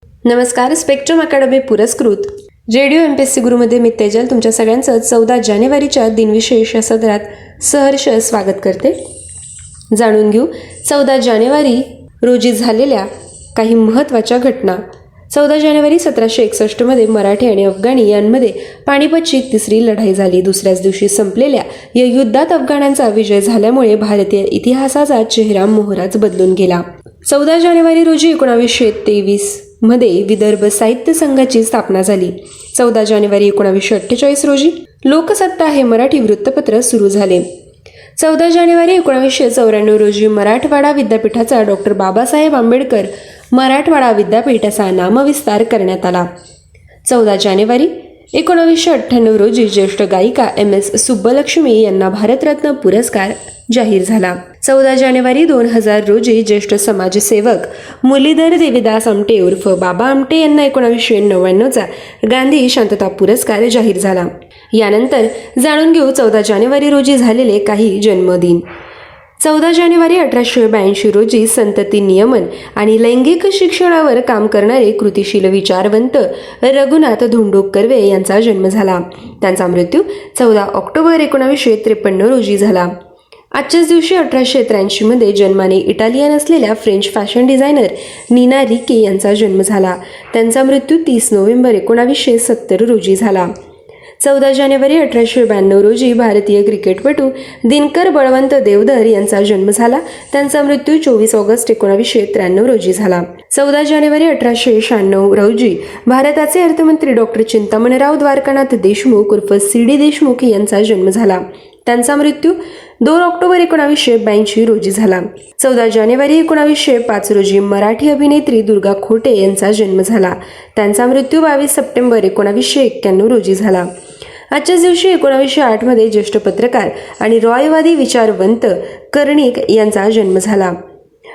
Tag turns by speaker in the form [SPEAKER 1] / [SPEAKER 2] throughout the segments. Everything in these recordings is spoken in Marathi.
[SPEAKER 1] नमस्कार. स्पेक्ट्रम अकॅडमी पुरस्कृत रेडिओ MPSC गुरुमध्ये मी तेजल तुमच्या सगळ्यांचं 14 जानेवारीच्या दिनविशेष या सदरात सहर्ष स्वागत करते. जाणून घेऊ 14 जानेवारी रोजी झालेल्या काही महत्त्वाच्या घटना. 14 जानेवारी 1761 मध्ये मराठी आणि अफगाणी यांमध्ये पानिपतची तिसरी लढाई झाली. दुसऱ्याच दिवशी संपलेल्या या युद्धात अफगाणांचा विजय झाल्यामुळे भारतीय इतिहासाचा चेहरा मोहराच बदलून गेला. 14 जानेवारी रोजी 1923 मध्ये विदर्भ साहित्य संघाची स्थापना झाली. 14 जानेवारी 1948 रोजी लोकसत्ता हे मराठी वृत्तपत्र सुरू झाले. 14 जानेवारी 1994 रोजी मराठवाडा विद्यापीठाचा डॉक्टर बाबासाहेब आंबेडकर मराठवाडा विद्यापीठ असा नामविस्तार करण्यात आला. 14 जानेवारी 1998 रोजी ज्येष्ठ गायिका MS सुब्बलक्ष्मी यांना भारतरत्न पुरस्कार जाहीर झाला. 14 जानेवारी 2000 रोजी ज्येष्ठ समाजसेवक मुरलीधर देवीदास आमटे उर्फ बाबा आमटे यांना 1999चा गांधी शांतता पुरस्कार जाहीर झाला. यानंतर जाणून घेऊ 14 जानेवारी रोजी झालेले काही जन्मदिन. 14 जानेवारी 1882 रोजी संतती नियमन आणि लैंगिक शिक्षणावर काम करणारे कृतिशील विचारवंत रघुनाथ धोंडो कर्वे यांचा जन्म झाला. त्यांचा मृत्यू 14 ऑक्टोबर 1953 रोजी झाला. आजच्याच दिवशी 1883 मध्ये जन्माने इटालियन असलेल्या French fashion designer Nina Ricci यांचा जन्म झाला. त्यांचा मृत्यू 30 नोव्हेंबर 1970 रोजी झाला. 14 जानेवारी 1892 रोजी भारतीय क्रिकेटपटू दिनकर बळवंत देवधर यांचा जन्म झाला. त्यांचा मृत्यू 24 ऑगस्ट 1993 रोजी झाला. 14 जानेवारी 1896 रोजी भारताचे अर्थमंत्री डॉक्टर चिंतामणराव द्वारकानाथ देशमुख उर्फ CD देशमुख यांचा जन्म झाला. त्यांचा मृत्यू 2 ऑक्टोबर 1982 रोजी झाला. 14 जानेवारी 1905 रोजी मराठी अभिनेत्री दुर्गा खोटे यांचा जन्म झाला. त्यांचा मृत्यू 22 सप्टेंबर 1991 रोजी झाला. आजच्याच दिवशी 1908 मध्ये ज्येष्ठ पत्रकार आणि रॉयवादी विचारवंत कर्णिक यांचा जन्म झाला.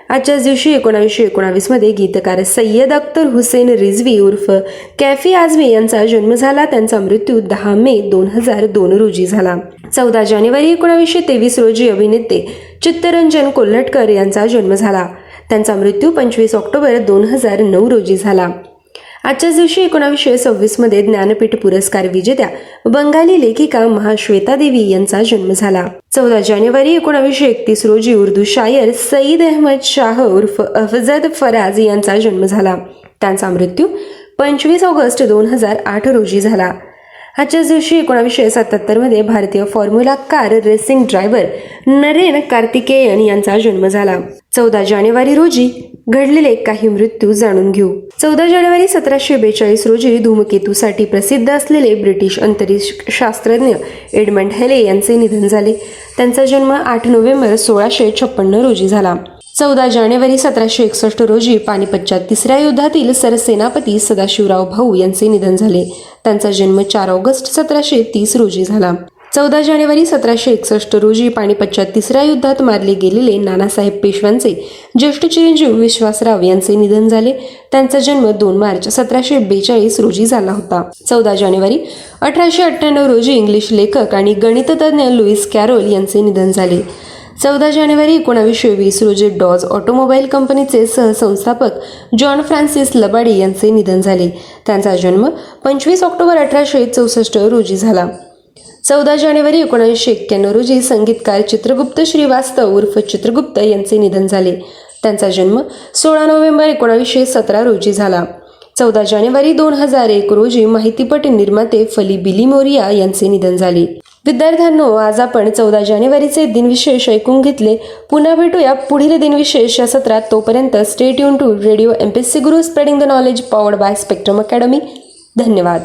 [SPEAKER 1] आजच्याच दिवशी 1919 मध्ये गीतकार सय्यद अख्तर हुसेन रिझवी उर्फ कैफी आझमी यांचा जन्म झाला. त्यांचा मृत्यू 10 मे 2002 रोजी झाला. 14 जानेवारी 1923 रोजी अभिनेते चित्तरंजन कोल्हटकर यांचा जन्म झाला. त्यांचा मृत्यू 25 ऑक्टोबर 2009 रोजी झाला. आजच्याच दिवशी 1926 मध्ये ज्ञानपीठ पुरस्कार विजेत्या बंगाली लेखिका महाश्वेता देवी यांचा जन्म झाला. 14 जानेवारी 1931 रोजी उर्दू शायर सईद अहमद शाह उर्फ अफजद फराज यांचा जन्म झाला. त्यांचा मृत्यू 25 ऑगस्ट 2008 रोजी झाला. आजच्याच दिवशी 1977 मध्ये भारतीय formula car racing driver Narain Karthikeyan यांचा जन्म झाला. 14 जानेवारी रोजी घडलेले काही मृत्यू जाणून घेऊ. 14 जानेवारी 1742 रोजी धूमकेतूसाठी प्रसिद्ध असलेले ब्रिटिश अंतरिक्ष शास्त्रज्ञ एडमंड हेले यांचे निधन झाले. त्यांचा जन्म 8 नोव्हेंबर 1656 रोजी झाला. 14 जानेवारी 1761 रोजी पानिपतच्या तिसऱ्या युद्धातील सरसेनापती सदाशिवराव भाऊ यांचे निधन झाले. त्यांचा जन्म 4 ऑगस्ट 1730 रोजी झाला. 14 जानेवारी 1761 रोजी पानिपतच्या तिसऱ्या युद्धात मारले गेलेले नानासाहेब पेशव्यांचे ज्येष्ठ चिरंजीव विश्वासराव यांचे निधन झाले. त्यांचा जन्म 2 मार्च 1742 रोजी झाला होता. 14 जानेवारी 1898 रोजी इंग्लिश लेखक आणि गणिततज्ञ लुईस कॅरोल यांचे निधन झाले. 14 जानेवारी 1920 रोजी डॉज ऑटोमोबाईल कंपनीचे सहसंस्थापक जॉन फ्रान्सिस लबाडी यांचे निधन झाले. त्यांचा जन्म 25 ऑक्टोबर 1864 रोजी झाला. 14 जानेवारी 1991 रोजी संगीतकार चित्रगुप्त श्रीवास्तव उर्फ चित्रगुप्त यांचे निधन झाले. त्यांचा जन्म 16 नोव्हेंबर 1917 रोजी झाला. 14 जानेवारी 2001 रोजी माहितीपट निर्माते फली बिलीमोरिया यांचे निधन झाले. विद्यार्थ्यांनो, आज आपण 14 जानेवारीचे दिनविशेष ऐकून घेतले. पुन्हा भेटूया पुढील दिनविशेष या सत्रात. तोपर्यंत stay tune to radio MPSC Guru, spreading the knowledge, powered by Spectrum Academy. धन्यवाद.